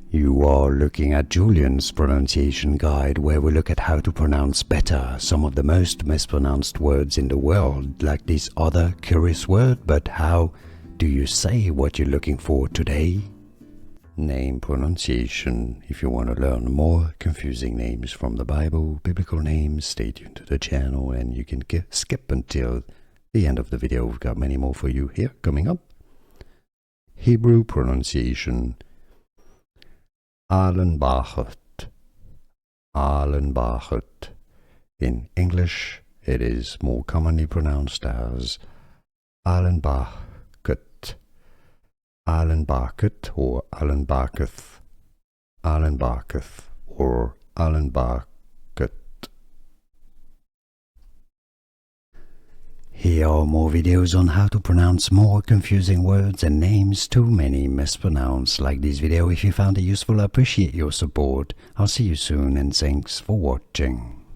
You are looking at Julian's pronunciation guide, where we look at how to pronounce better some of the most mispronounced words in the world, like this other curious word. But how do you say what you're looking for today? Name pronunciation. If you want to learn more confusing names from the Bible, biblical names, stay tuned to the channel and you can skip until the end of the video. We've got many more for you here coming up. Hebrew pronunciation. Allonbachuth. Allonbachuth. In English, it is more commonly pronounced as Allonbachuth. Allonbachuth or Allonbachuth. Allonbachuth or Allonbachuth. Here are more videos on how to pronounce more confusing words and names too many mispronounced. Like this video if you found it useful. I appreciate your support. I'll see you soon and thanks for watching.